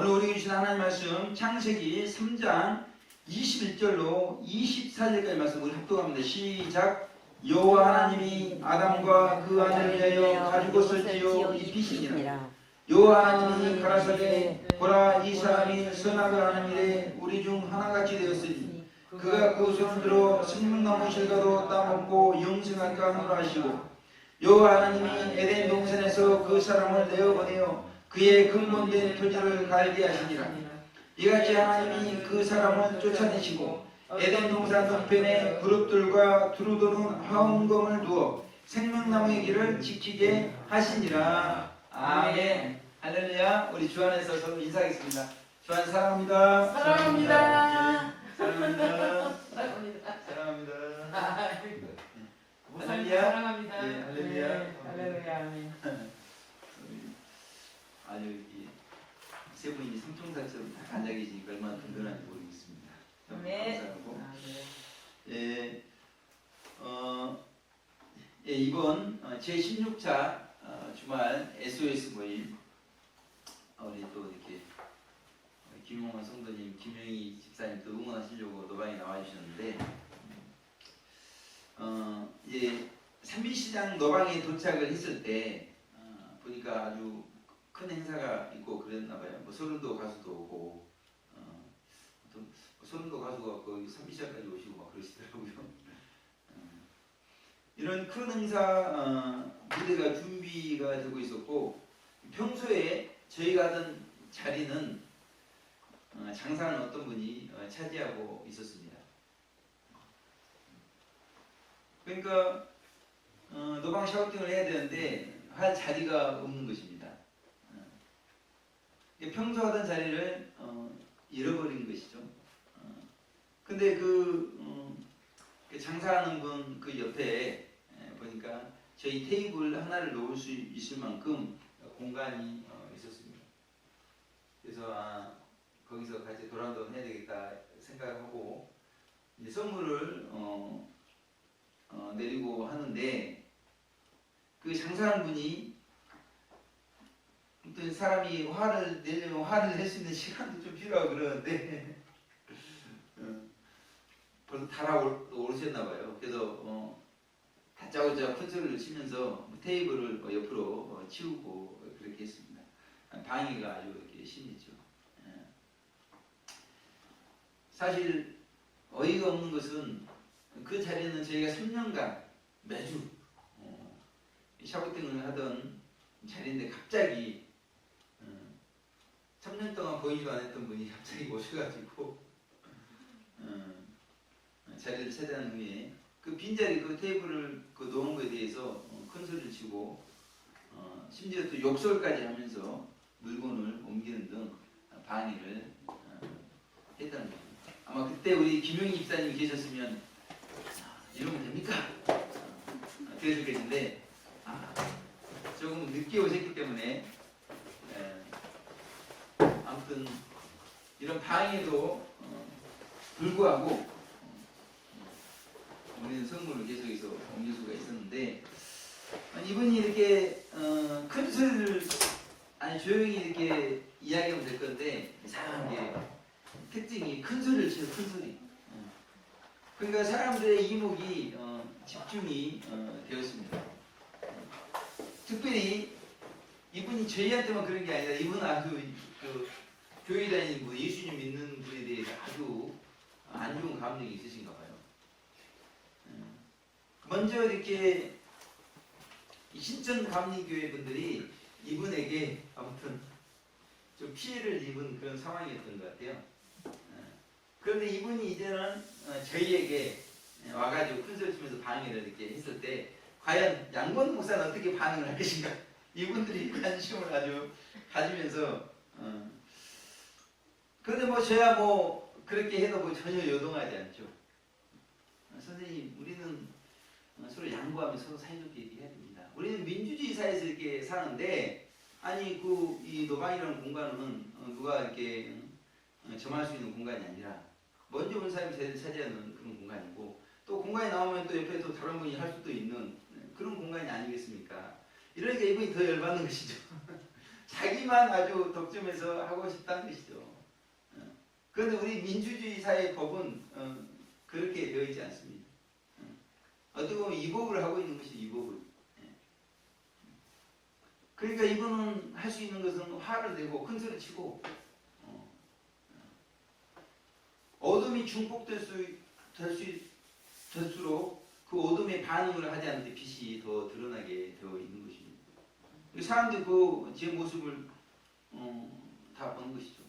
오늘 우리 주신 하나님 말씀 창세기 3장 21절로 24절까지 말씀 우리 합독합니다. 시작. 여호와 하나님이 아담과 그 아내를 위하여 가죽옷을 지어 입히시니라. 여호와 하나님이 가라사대 보라 이 사람이 선악을 하는 일에 우리 중 하나같이 되었으니 그가 그 손을 들어 생명나무 실과도 따먹고 영생할까 하노라 하시고 여호와 하나님이 에덴 동산에서 그 사람을 내어보내어 그의 근본된 토지를 갈게 하시니라. 이같이 하나님이 그 사람을 쫓아내시고 에덴 동산 동편에 그룹들과 두루도는 화음검을 두어 생명나무의 길을 지키게 하시니라. 아멘. 할렐루야. 우리 주 안에서 서로 인사하겠습니다. 주 안에 사랑합니다. 사랑합니다. 사랑합니다. 사랑합니다. 사랑합니다. 목사님 사랑합니다. 네, 할렐루야. 네, 할렐루야. 아멘. 아주 세 분이 삼총사처럼 다 앉아 계시니까 얼마나 든든한지 모르겠습니다. 네. 감사하고. 아, 네. 이번 제16차 주말 SOS 모임 우리 또 이렇게 김용환 성도님, 김영희 집사님 또 응원하시려고 노방에 나와주셨는데 이제 삼일시장 노방에 도착을 했을 때 보니까 아주 큰 행사가 있고 그랬나봐요. 뭐 서른도 가수도 오고 또 서른도 가수가 거기 삼일시장까지 오시고 막 그러시더라고요. 이런 큰 행사 무대가 준비가 되고 있었고 평소에 저희가 하던 자리는 장사는 어떤 분이 차지하고 있었습니다. 그러니까 노방 샤우팅을 해야 되는데 할 자리가 없는 것입니다. 평소 하던 자리를 잃어버린 것이죠. 근데 그 장사하는 분 그 옆에 보니까 저희 테이블 하나를 놓을 수 있을 만큼 공간이 있었습니다. 그래서 거기서 같이 도란돈 해야 되겠다 생각하고 이제 선물을 내리고 하는데 그 장사하는 분이 또 사람이 화를 내려면 화를 낼 수 있는 시간도 좀 필요하고 그러는데 벌써 달아오르셨나봐요. 그래서 다짜고짜 큰 소리를 치면서 테이블을 옆으로 치우고 그렇게 했습니다. 방해가 아주 이렇게 심했죠. 사실 어이가 없는 것은 그 자리는 저희가 3년간 매주 샤우팅을 하던 자리인데 갑자기 3년 동안 보이지도 않았던 분이 갑자기 오셔가지고 자리를 차지한 후에 그 빈자리 그 테이블을 그 놓은 거에 대해서 큰 소리를 치고 심지어 또 욕설까지 하면서 물건을 옮기는 등 방해를 했다는 겁니다. 아마 그때 우리 김용희 집사님이 계셨으면 이러면 됩니까? 그랬을 것인데 조금 늦게 오셨기 때문에 아무튼 이런 방해도 불구하고 우리는 선물을 계속해서 옮길 수가 있었는데 이분이 이렇게 큰 소리를 조용히 이렇게 이야기하면 될 건데 이상한 게 특징이 큰 소리를 치는 큰 소리. 그러니까 사람들의 이목이 집중이 되었습니다. 특별히 이분이 저희한테만 그런 게 아니라 이분은 아주 그 교회 다니는 분, 예수님 믿는 분에 대해서 아주 안 좋은 감정이 있으신가 봐요. 먼저 이렇게 신천 감리교회 분들이 이분에게 아무튼 좀 피해를 입은 그런 상황이었던 것 같아요. 그런데 이분이 이제는 저희에게 와가지고 큰 소리 치면서 방해를 이렇게 했을 때 과연 양권 목사는 어떻게 반응을 할 것인가? 이분들이 관심을 아주 가지면서 그런데 뭐 저야 뭐 그렇게 해도 뭐 전혀 요동하지 않죠. 선생님 우리는 서로 양보하며 서로 사이좋게 얘기해야 됩니다. 우리는 민주주의 사회에서 이렇게 사는데 아니 이 노방이라는 공간은 누가 이렇게 점할 수 있는 공간이 아니라 먼저 온 사람이 자리를 차지하는 그런 공간이고 또 공간에 나오면 또 옆에 또 다른 분이 할 수도 있는 그런 공간이 아니겠습니까? 이러니까 이분이 더 열받는 것이죠. 자기만 아주 독점해서 하고 싶다는 것이죠. 그런데 우리 민주주의 사회의 법은 그렇게 되어 있지 않습니다. 어떻게 보면 이복을 하고 있는 것이 이복을. 그러니까 이분은 할 수 있는 것은 화를 내고 큰 소리 치고 어둠이 될수록 그 어둠에 반응을 하지 않는데 빛이 더 드러나게 되어 있는 것입니다. 사람들이 제 모습을 다 보는 것이죠.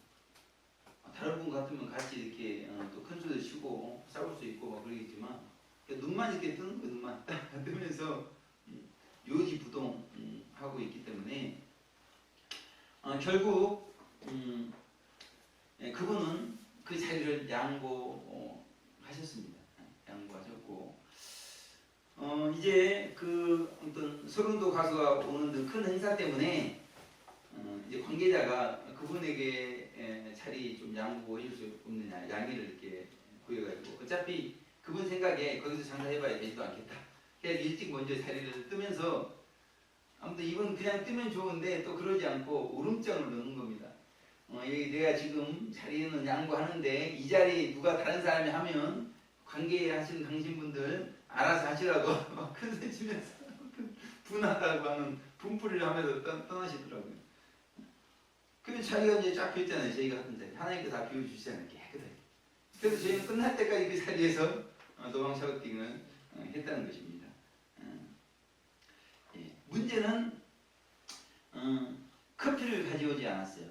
다른 분 같으면 같이 이렇게 또 큰 소리 치고 싸울 수 있고 막 그러겠지만 눈만 이렇게 뜨는 거 눈만 뜨면서 요지부동 하고 있기 때문에 결국 그분은 그 자리를 양보하셨습니다. 양보하셨고 이제 그 어떤 서른도 가수가 오는 큰 행사 때문에 이제 관계자가 그분에게 자리 좀 양보해 줄 수 없느냐 양해를 이렇게 구해가지고 어차피 그분 생각에 거기서 장사해봐야 되지도 않겠다. 그래서 일찍 먼저 자리를 뜨면서 아무튼 이분 그냥 뜨면 좋은데 또 그러지 않고 울음장을 넣는 겁니다. 내가 지금 자리는 양보하는데 이 자리 누가 다른 사람이 하면 관계하시는 당신분들 알아서 하시라고 큰 소리 치면서 분하다고 하는 분풀이를 하면서 떠나시더라고요. 그러면 자리가 이제 쫙 비었잖아요. 저희가 하던 자리. 하나님께 다 비워주시잖아요. 깨끗하게. 그래서 저희는 끝날 때까지 그 자리에서 도망 샤우팅을 했다는 것입니다. 문제는 커피를 가져오지 않았어요.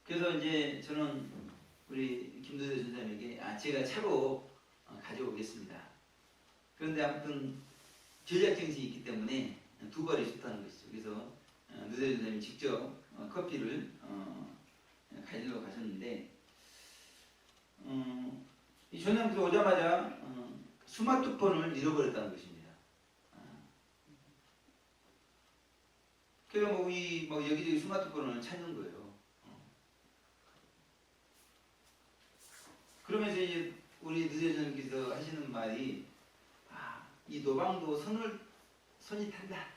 그래서 이제 저는 우리 김도대 선생님에게 제가 차로 가져오겠습니다. 그런데 아무튼 전략 정신이 있기 때문에 두 발이 좋다는 것이죠. 그래서 노대 선생님이 직접 커피를 가지러 가셨는데 이 전남도 오자마자 스마트폰을 잃어버렸다는 것입니다. 그래서 뭐 여기저기 스마트폰을 찾는 거예요. 그러면서 이제 우리 느대선님께서 하시는 말이 이 노방도 손이 탄다.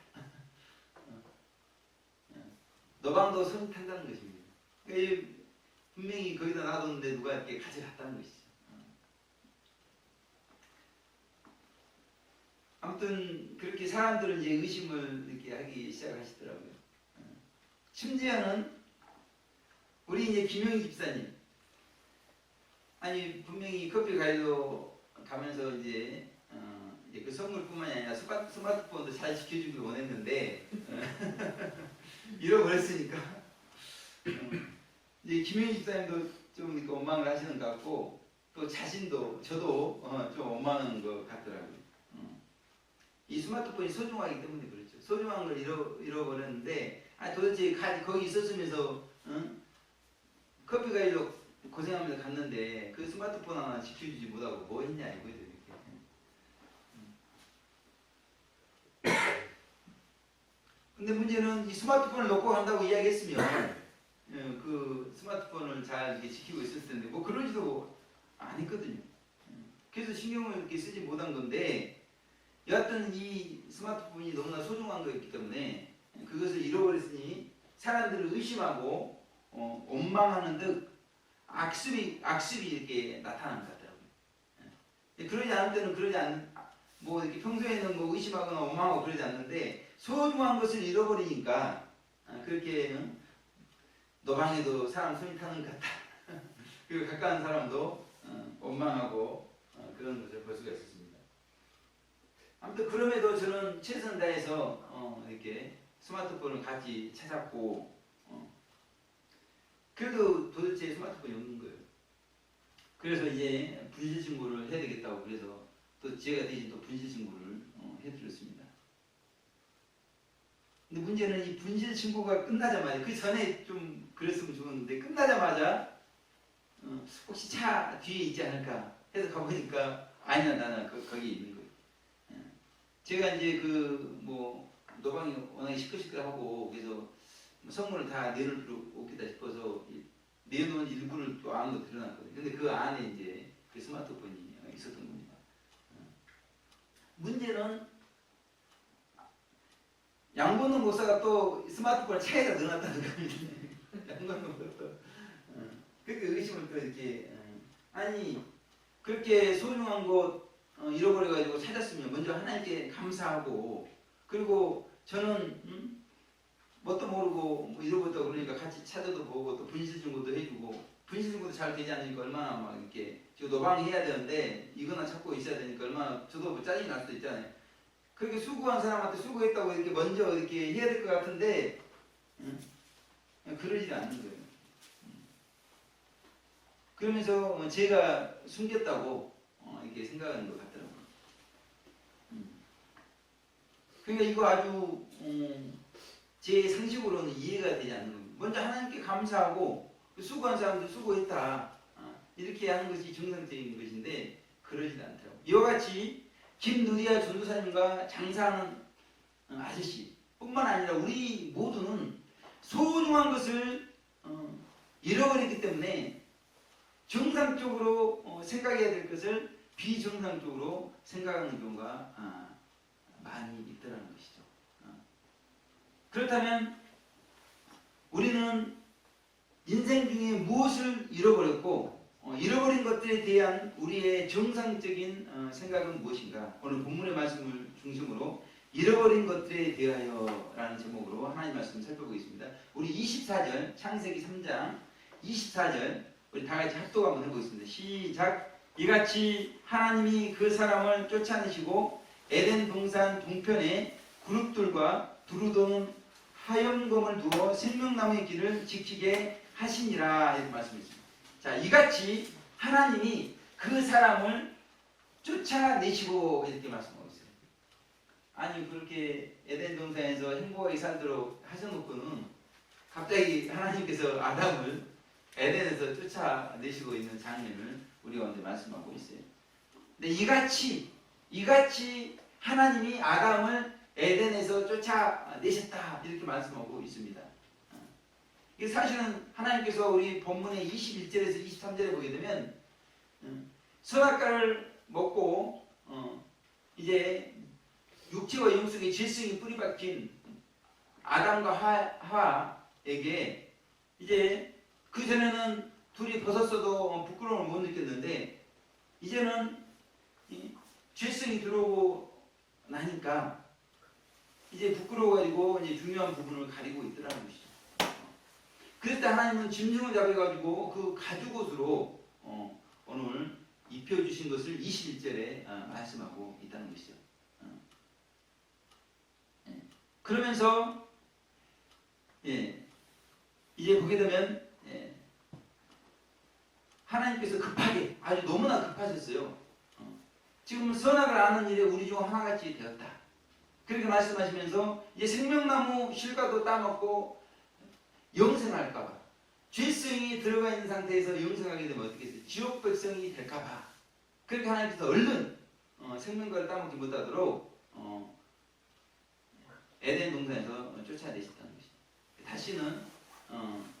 노방도 손이 탄다는 것입니다. 그러니까 분명히 거기다 놔뒀는데 누가 이렇게 가져갔다는 것이죠. 아무튼 그렇게 사람들은 이제 의심을 이렇게 하기 시작하시더라고요. 심지어는 우리 이제 김영희 집사님 분명히 커피 가지러 가면서 이제 그 선물뿐만이 아니라 스마트폰도 잘 지켜주길 원했는데 잃어버렸으니까 이제 김영희 집사님도 좀 이렇게 원망을 하시는 것 같고 또 자신도 저도 좀 원망하는 것 같더라고요. 이 스마트폰이 소중하기 때문에 그렇죠. 소중한 걸 잃어버렸는데 도대체 거기 있었으면서 커피 가지러 고생하면서 갔는데 그 스마트폰 하나 지켜주지 못하고 뭐 했냐 이거죠. 근데 문제는 이 스마트폰을 놓고 간다고 이야기했으면 그 스마트폰을 잘 이렇게 지키고 있었을 텐데 뭐 그러지도 않았거든요. 그래서 신경을 이렇게 쓰지 못한 건데 여하튼 이 스마트폰이 너무나 소중한 거였기 때문에 그것을 잃어버렸으니 사람들을 의심하고 원망하는 듯 악습이 이렇게 나타난 것 같더라고요. 그러지 않을 때는 뭐 이렇게 평소에는 뭐 의심하거나 원망하고 그러지 않는데 소중한 것을 잃어버리니까 그렇게 노방에도 사람 손이 타는 것 같다. 그리고 가까운 사람도 원망하고 그런 것을 볼 수가 있었습니다. 아무튼 그럼에도 저는 최선을 다해서 이렇게 스마트폰을 같이 찾았고 그래도 도대체 스마트폰이 없는 거예요. 그래서 이제 분실 신고를 해야 되겠다고 그래서 또 제가 대신 또 분실 신고를 해드렸습니다. 근데 문제는 이 분실 신고가 끝나자마자 그 전에 좀 그랬으면 좋았는데 끝나자마자 혹시 차 뒤에 있지 않을까 해서 가보니까 아니야 나는 거기 있는 거예요. 제가 이제 뭐 노방이 워낙에 시끌시끌하고 그래서 선물을 다 내놓겠다 싶어서 내놓은 일부를 또 안으로 드러났거든요. 근데 그 안에 이제 그 스마트폰이 있었던 겁니다. 문제는 양보는 목사가 또 스마트폰을 차에다 넣어놨다는 겁니다. 양보는 목사가 또 그렇게 의심을 또 이렇게 아니 그렇게 소중한 것 잃어버려가지고 찾았으면 먼저 하나님께 감사하고 그리고 저는 뭣도 모르고 뭐 잃어버렸다고 그러니까 같이 찾아도 보고 또 분실증거도 해주고 분실증거도 잘 되지 않으니까 얼마나 막 이렇게 지금 노방해야 되는데 이거나 찾고 있어야 되니까 얼마나 저도 뭐 짜증이 날 수도 있잖아요. 그렇게 수고한 사람한테 수고했다고 이렇게 먼저 이렇게 해야 될 것 같은데 그러지 않는 거예요. 그러면서 제가 숨겼다고 이렇게 생각하는 것 같더라고요. 그러니까 이거 아주 제 상식으로는 이해가 되지 않는 겁니다. 먼저 하나님께 감사하고 수고한 사람들 수고했다 이렇게 하는 것이 정상적인 것인데 그러지 않더라고요. 이와 같이 김누리아 전도사님과 장사하는 아저씨 뿐만 아니라 우리 모두는 소중한 것을 잃어버렸기 때문에 정상적으로 생각해야 될 것을 비정상적으로 생각하는 경우가 많이 있더라는 것이죠. 그렇다면 우리는 인생 중에 무엇을 잃어버렸고 잃어버린 것들에 대한 우리의 정상적인 생각은 무엇인가? 오늘 본문의 말씀을 중심으로 잃어버린 것들에 대하여 라는 제목으로 하나님 말씀을 살펴보겠습니다. 우리 24절 창세기 3장 24절 우리 다같이 합독 한번 해보겠습니다. 시작. 이같이 하나님이 그 사람을 쫓아내시고 에덴 동산 동편에 그룹들과 두루도는 하염검을 두어 생명나무의 길을 지키게 하시니라 이렇게 말씀했습니다. 자, 이같이 하나님이 그 사람을 쫓아내시고 이렇게 말씀하고 있어요. 아니 그렇게 에덴 동산에서 행복하게 살도록 하셔놓고는 갑자기 하나님께서 아담을 에덴에서 쫓아내시고 있는 장면을 우리가 오늘 말씀하고 있어요. 근데 이같이 하나님이 아담을 에덴에서 쫓아내셨다 이렇게 말씀하고 있습니다. 이게 사실은 하나님께서 우리 본문의 21절에서 23절에 보게 되면 선악과를 먹고 이제 육체와 영속의 질성이 뿌리박힌 아담과 하와에게 이제 그 전에는 둘이 벗었어도 부끄러움을 못 느꼈는데 이제는 죄성이 들어오고 나니까 이제 부끄러워가지고 이제 중요한 부분을 가리고 있더라는 것이죠. 그럴 때 하나님은 짐승을 잡아가지고 그 가죽옷으로 오늘 입혀주신 것을 21절에 말씀하고 있다는 것이죠. 그러면서 이제 보게 되면 하나님께서 급하게 아주 너무나 급하셨어요. 지금 선악을 아는 일에 우리 중 하나같이 되었다. 그렇게 말씀하시면서 이제 생명나무 실과도 따먹고 영생할까봐 죄성이 들어가 있는 상태에서 영생하게 되면 어떻게 했어요? 지옥 백성이 될까봐 그렇게 하나님께서 얼른 생명과를 따먹지 못하도록 에덴 동산에서 쫓아내셨다는 것이죠. 다시는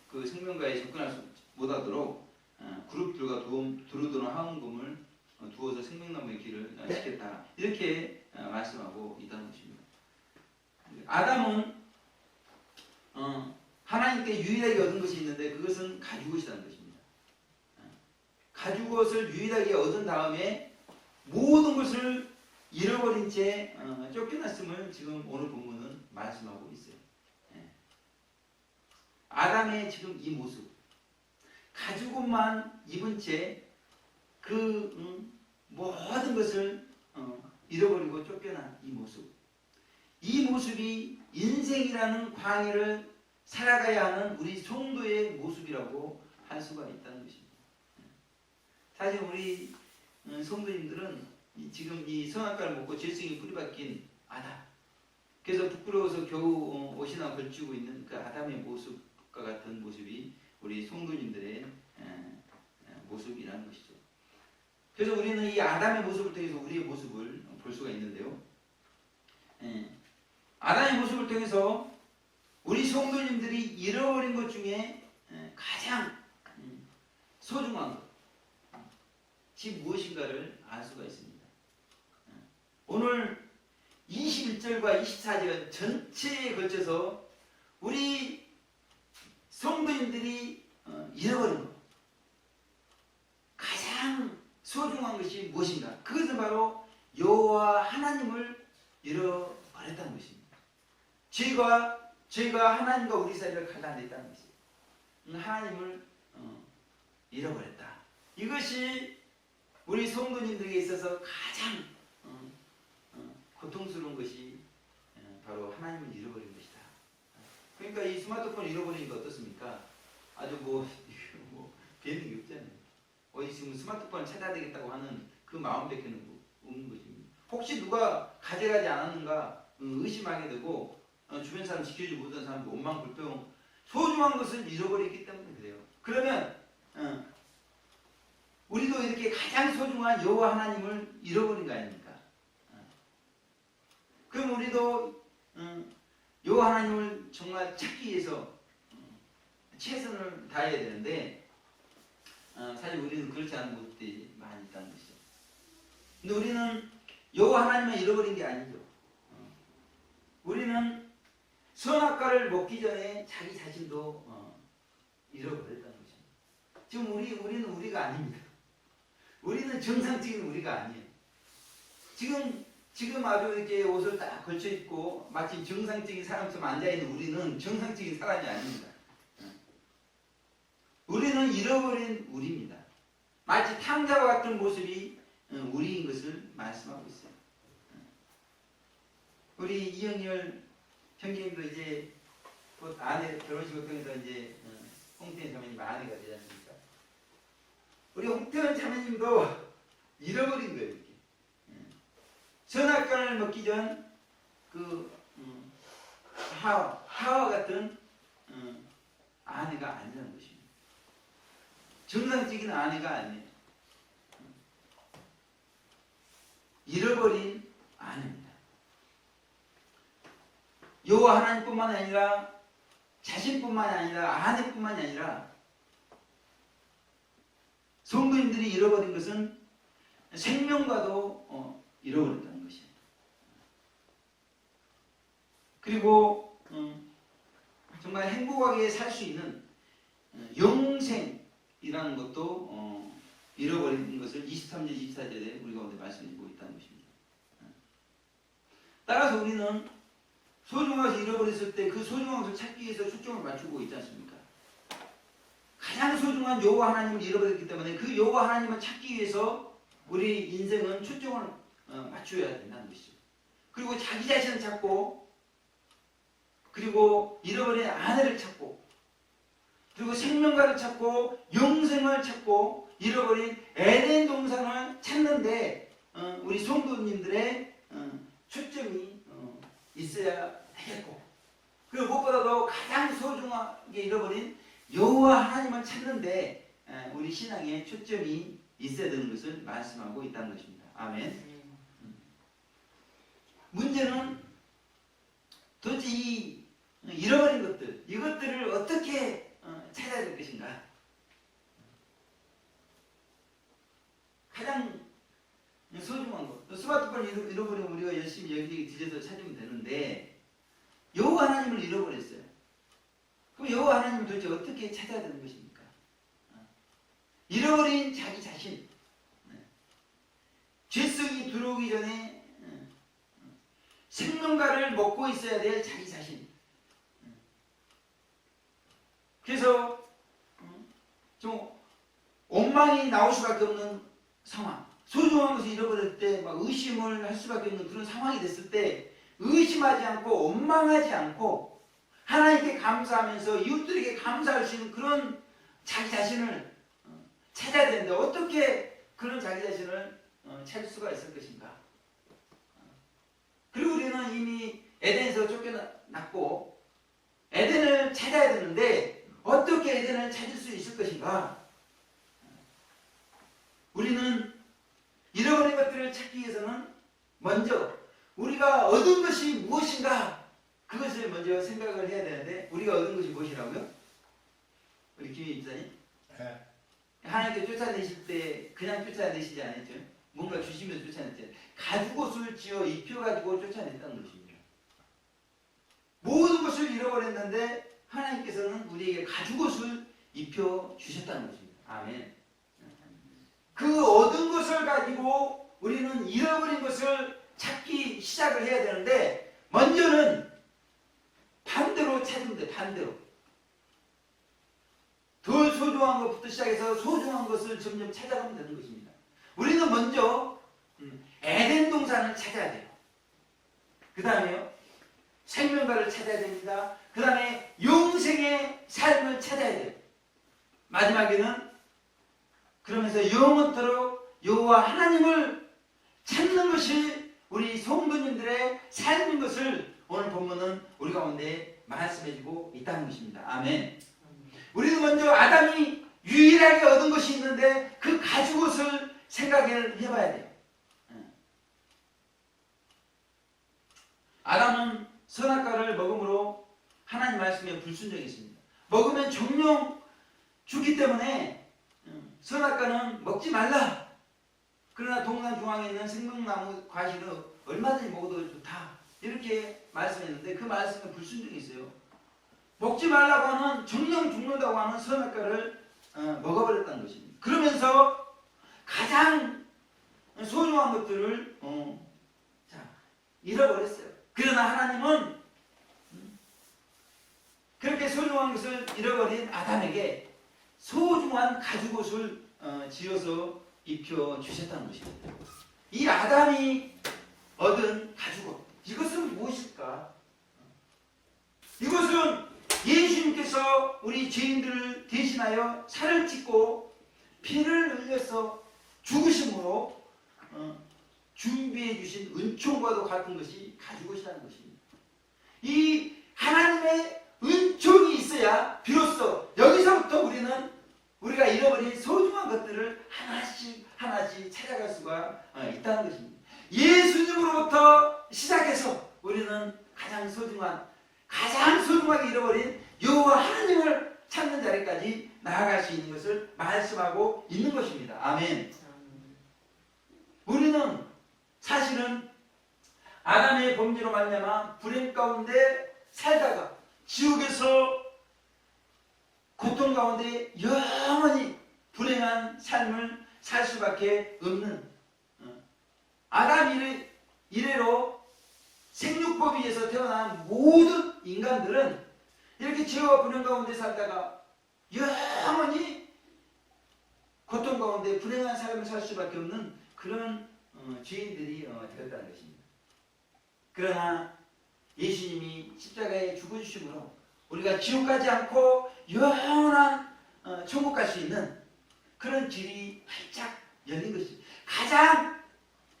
그 생명과에 접근할 수 못하도록 그룹들과 두루두루 하원금을 두어서 생명나무의 길을 지켰다 이렇게 말씀하고 있다는 것입니다. 아담은 하나님께 유일하게 얻은 것이 있는데 그것은 가죽옷이라는 것입니다. 가죽옷을 유일하게 얻은 다음에 모든 것을 잃어버린 채 쫓겨났음을 지금 오늘 본문은 말씀하고 있어요. 아담의 지금 이 모습 가죽옷만 입은 채 그 모든 것을 잃어버리고 쫓겨난 이 모습 이 모습이 인생이라는 광야를 살아가야 하는 우리 성도의 모습이라고 할 수가 있다는 것입니다. 사실 우리 성도님들은 지금 이 선악과를 먹고 죄성이 뿌리박힌 아담 그래서 부끄러워서 겨우 옷이나 걸치고 있는 그 아담의 모습과 같은 모습이 우리 성도님들의 모습이라는 것이죠. 그래서 우리는 이 아담의 모습을 통해서 우리의 모습을 볼 수가 있는데요. 아담의 모습을 통해서 우리 성도님들이 잃어버린 것 중에 가장 소중한 것이 무엇인가를 알 수가 있습니다. 오늘 21절과 24절 전체에 걸쳐서 우리 성도님들이 잃어버린 것, 가장 소중한 것이 무엇인가? 그것은 바로 여호와 하나님을 잃어버렸다는 것입니다. 죄가 하나님과 우리 사이를 갈라냈다는 것입니다. 하나님을 잃어버렸다. 이것이 우리 성도님들에게 있어서 가장 고통스러운 것이 바로 하나님을 잃어버린 것이다. 그러니까 이 스마트폰 잃어버리는 거 어떻습니까? 아주 뭐 되는 게 없잖아요. 어디 지금 스마트폰을 찾아야 되겠다고 하는 그 마음밖에 없는 것입니다. 혹시 누가 가져가지 않았는가 의심하게 되고 주변 사람 지켜주지 못한 사람도 원망 불평, 소중한 것을 잃어버렸기 때문에 그래요. 그러면 우리도 이렇게 가장 소중한 여호와 하나님을 잃어버린 거 아닙니까? 그럼 우리도 여호와 하나님을 정말 찾기 위해서 최선을 다해야 되는데 사실 우리는 그렇지 않은 곳들이 많이 있다는 것이죠. 근데 우리는 여호와 하나님만 잃어버린 게 아니죠. 우리는 선악과를 먹기 전에 자기 자신도 잃어버렸다는 것입니다. 지금 우리는 우리가 아닙니다. 우리는 정상적인 우리가 아니에요. 지금 아주 이렇게 옷을 딱 걸쳐 입고 마치 정상적인 사람처럼 앉아 있는 우리는 정상적인 사람이 아닙니다. 우리는 잃어버린 우리입니다. 마치 탕자와 같은 모습이 우리인 것을 말씀하고 있어요. 우리 이영열 형제님도 이제 곧 아내 결혼식을 통해서 이제 홍태현 자매님 아내가 되지 않습니까? 우리 홍태현 자매님도 잃어버린 거예요. 이렇게. 선악과를 먹기 전 그 하와 같은 아내가 아니라는 것입니다. 정상적인 아내가 아니에요. 잃어버린 아내입니다. 여호와 하나님뿐만 아니라 자신뿐만이 아니라 아내뿐만이 아니라 성도님들이 잃어버린 것은 생명과도 잃어버렸다는 것이에요. 그리고 정말 행복하게 살 수 있는 영생이라는 것도 잃어버린 것을 23절, 24절에 우리가 오늘 말씀드리고 있다는 것입니다. 따라서 우리는 소중한 것을 잃어버렸을 때 그 소중한 것을 찾기 위해서 초점을 맞추고 있지 않습니까? 가장 소중한 여호와 하나님을 잃어버렸기 때문에 그 여호와 하나님을 찾기 위해서 우리 인생은 초점을 맞춰야 된다는 것이죠. 그리고 자기 자신을 찾고, 그리고 잃어버린 아내를 찾고, 그리고 생명과를 찾고, 영생을 찾고, 잃어버린 에덴 동산을 찾는데 우리 성도님들의 초점이 있어야 되겠고, 그리고 무엇보다도 가장 소중하게 잃어버린 여호와 하나님을 찾는데 우리 신앙에 초점이 있어야 되는 것을 말씀하고 있다는 것입니다. 아멘. 문제는 도대체 이 잃어버린 것들, 이것들을 어떻게 찾아야 될 것인가? 가장 소중한 것, 스마트폰을 잃어버리면 우리가 열심히 여기 뒤져서 찾으면 되는데 여호와 하나님을 잃어버렸어요. 그럼 여호와 하나님을 도대체 어떻게 찾아야 되는 것입니까? 잃어버린 자기 자신, 죄성이 들어오기 전에 생명과를 먹고 있어야 될 자기 자신. 그래서 좀 원망이 나올 수밖에 없는 상황, 소중한 것을 잃어버릴 때 막 의심을 할 수밖에 없는 그런 상황이 됐을 때 의심하지 않고 원망하지 않고 하나님께 감사하면서 이웃들에게 감사할 수 있는 그런 자기 자신을 찾아야 되는데 어떻게 그런 자기 자신을 찾을 수가 있을 것인가? 그리고 우리는 이미 에덴에서 쫓겨났고 에덴을 찾아야 되는데 어떻게 에덴을 찾을 수 있을 것인가? 우리는 잃어버린 것들을 찾기 위해서는 먼저 우리가 얻은 것이 무엇인가? 그것을 먼저 생각을 해야 되는데 우리가 얻은 것이 무엇이라고요? 우리 김희 집사님? 네. 하나님께 쫓아내실 때 그냥 쫓아내시지 않았죠? 뭔가 주시면서 쫓아냈잖아요. 가죽옷을 지어 입혀가지고 쫓아냈다는 것입니다. 모든 것을 잃어버렸는데 하나님께서는 우리에게 가죽옷을 입혀 주셨다는 것입니다. 아멘. 그 얻은 것을 가지고 우리는 잃어버린 것을 찾기 시작을 해야 되는데 먼저는 반대로 찾으면 돼. 반대로. 덜 소중한 것부터 시작해서 소중한 것을 점점 찾아가면 되는 것입니다. 우리는 먼저 에덴 동산을 찾아야 돼요. 그 다음에요. 생명과를 찾아야 됩니다. 그 다음에 영생의 삶을 찾아야 돼요. 마지막에는 그러면서 영원토록 여호와 하나님을 찾는 것이 우리 성도님들의 삶인 것을 오늘 본문은 우리 가운데 말씀해주고 있다는 것입니다. 아멘. 우리는 먼저 아담이 유일하게 얻은 것이 있는데 그 가죽옷을 생각을 해봐야 돼요. 아담은 선악과를 먹음으로 하나님 말씀에 불순종했습니다. 먹으면 정령 주기 때문에 선악과는 먹지 말라. 그러나 동산 중앙에 있는 생명나무 과실은 얼마든지 먹어도 좋다. 이렇게 말씀했는데 그 말씀에 불순종했어요. 먹지 말라고 하는 정령 죽는다고 하는 선악과를 먹어버렸다는 것입니다. 그러면서 가장 소중한 것들을 잃어버렸어요. 그러나 하나님은 그렇게 소중한 것을 잃어버린 아담에게 소중한 가죽옷을 지어서 입혀 주셨다는 것입니다. 이 아담이 얻은 가죽옷, 이것은 무엇일까? 이것은 예수님께서 우리 죄인들을 대신하여 살을 찢고 피를 흘려서 죽으심으로 준비해 주신 은총과도 같은 것이 가죽옷이라는 것입니다. 이 하나님의 은총이 있어야 비로소 여기서부터 우리가 잃어버린 소중한 것들을 하나씩 찾아갈 수가 있다는 것입니다. 예수님으로부터 시작해서 우리는 가장 소중하게 잃어버린 여호와 하나님을 찾는 자리까지 나아갈 수 있는 것을 말씀하고 있는 것입니다. 아멘. 우리는 사실은 아담의 범죄로 말미암아 불행 가운데 살다가 지옥에서 고통 가운데 영원히 불행한 삶을 살 수밖에 없는 아담 이래로 생육법에 의해서 태어난 모든 인간들은 이렇게 죄와 불행 가운데 살다가 영원히 고통 가운데 불행한 삶을 살 수밖에 없는 그런 죄인들이 되었다는 것입니다. 그러나 예수님이 십자가에 죽어주심으로 우리가 지옥 가지 않고 영원한 천국 갈 수 있는 그런 길이 활짝 열린 것입니다. 가장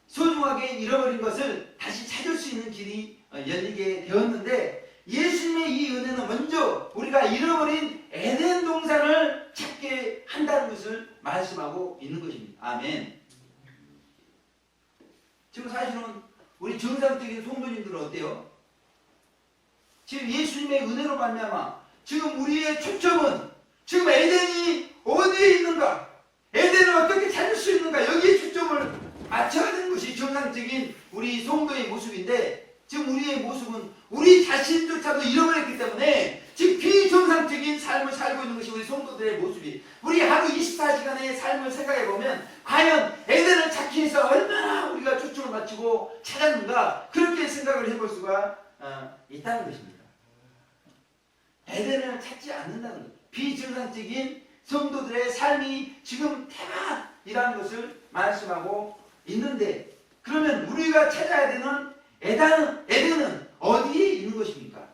소중하게 잃어버린 것을 다시 찾을 수 있는 길이 열리게 되었는데 예수님의 이 은혜는 먼저 우리가 잃어버린 에덴 동산을 찾게 한다는 것을 말씀하고 있는 것입니다. 아멘. 지금 사실은 우리 정상적인 성도님들은 어때요? 지금 예수님의 은혜로 말미암아 지금 우리의 초점은 지금 에덴이 어디에 있는가? 에덴을 어떻게 찾을 수 있는가? 여기에 초점을 맞춰야 되는 것이 정상적인 우리 성도의 모습인데 지금 우리의 모습은 우리 자신조차도 잃어버렸기 때문에 지금 비정상적인 삶을 살고 있는 것이 우리 성도들의 모습이 우리 하루 24시간의 삶을 생각해보면 과연 에덴을 찾기 위해서 얼마나 우리가 초점을 맞추고 찾았는가 그렇게 생각을 해볼 수가 있다는 것입니다. 에덴을 찾지 않는다는 것. 비정상적인 성도들의 삶이 지금 태반이라는 것을 말씀하고 있는데 그러면 우리가 찾아야 되는 에덴은 어디에 있는 것입니까?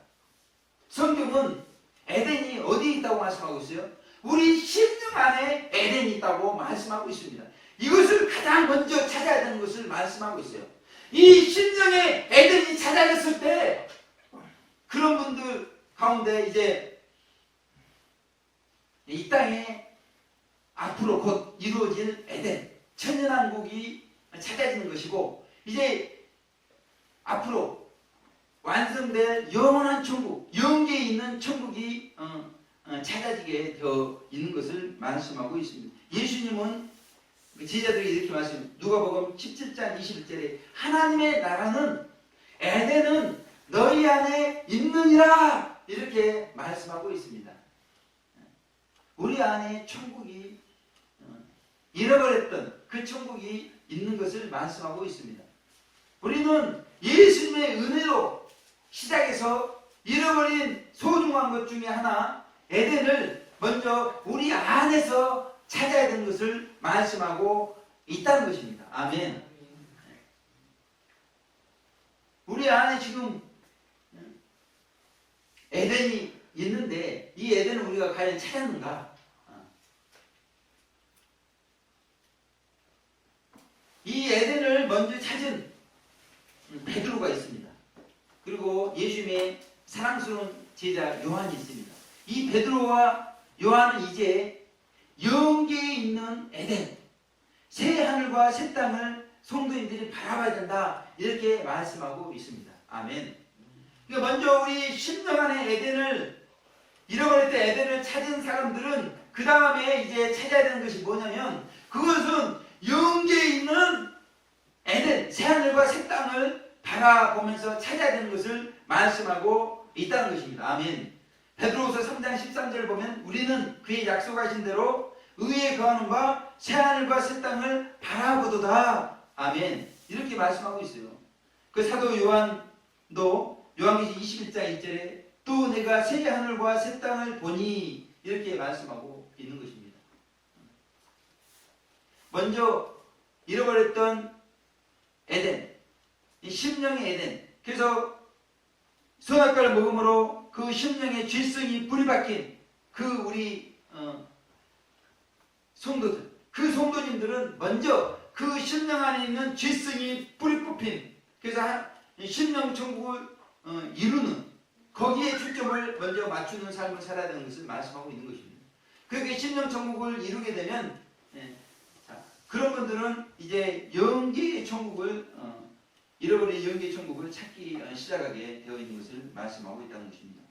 성경은 에덴이 어디에 있다고 말씀하고 있어요? 우리 심령 안에 에덴이 있다고 말씀하고 있습니다. 이것을 가장 먼저 찾아야 되는 것을 말씀하고 있어요. 이 심령의 에덴이 찾아졌을 때 그런 분들 가운데 이제 이 땅에 앞으로 곧 이루어질 에덴 천년왕국이 찾아지는 것이고 이제 앞으로 완성될 영원한 천국 영계에 있는 천국이 찾아지게 되어 있는 것을 말씀하고 있습니다. 예수님은 제자들이 이렇게 말씀, 누가복음 17장 21절에 하나님의 나라는 에덴은 너희 안에 있느니라 이렇게 말씀하고 있습니다. 우리 안에 천국이 잃어버렸던 그 천국이 있는 것을 말씀하고 있습니다. 우리는 예수님의 은혜로 시작해서 잃어버린 소중한 것 중에 하나 에덴을 먼저 우리 안에서 찾아야 되는 것을 말씀하고 있다는 것입니다. 아멘. 우리 안에 지금 에덴이 있는데 이 에덴을 우리가 과연 찾았는가? 이 에덴을 먼저 찾은 베드로가 있습니다. 그리고 예수님의 사랑스러운 제자 요한이 있습니다. 이 베드로와 요한은 이제 영계에 있는 에덴, 새 하늘과 새 땅을 성도인들이 바라봐야 된다 이렇게 말씀하고 있습니다. 아멘. 그러니까 먼저 우리 심령 안의 에덴을 잃어버릴 때 에덴을 찾은 사람들은 그 다음에 이제 찾아야 되는 것이 뭐냐면 그것은 영계에 있는 에덴, 새 하늘과 새 땅을 바라보면서 찾아야 되는 것을 말씀하고 있다는 것입니다. 아멘. 베드로후서 3장 13절을 보면 우리는 그의 약속하신 대로 의에 거하는 바 새 하늘과 새 땅을 바라보도다. 아멘. 이렇게 말씀하고 있어요. 그 사도 요한도 요한계시록 21장 1절에 또 내가 새 하늘과 새 땅을 보니 이렇게 말씀하고 있는 것입니다. 먼저 잃어버렸던 에덴, 이 심령의 에덴. 그래서 선악과를 먹음으로 그 심령의 죄성이 불이 박힌 그 우리 성도들, 그 성도님들은 먼저 그 심령 안에 있는 죄성이 뿌리 뽑힌 그래서 심령 천국을 이루는 거기에 초점을 먼저 맞추는 삶을 살아야 되는 것을 말씀하고 있는 것입니다. 그렇게 심령 천국을 이루게 되면 그런 분들은 이제 영계의 천국을 잃어버린 영계의 천국을 찾기 시작하게 되어 있는 것을 말씀하고 있다는 것입니다.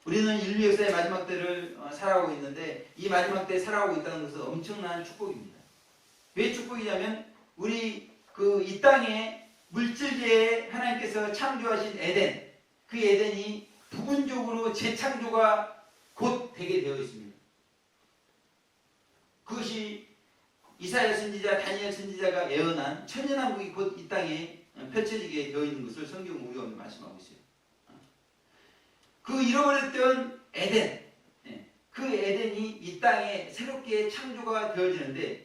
우리는 인류 역사의 마지막 때를 살아가고 있는데 이 마지막 때에 살아가고 있다는 것은 엄청난 축복입니다. 왜 축복이냐면 우리 이 땅에 물질계에 하나님께서 창조하신 에덴, 그 에덴이 부분적으로 재창조가 곧 되게 되어 있습니다. 그것이 이사야 선지자, 다니엘 선지자가 예언한 천년왕국이 곧 이 땅에 펼쳐지게 되어 있는 것을 성경은 우리가 오늘 말씀하고 있어요. 그 잃어버렸던 에덴, 그 에덴이 이 땅에 새롭게 창조가 되어지는데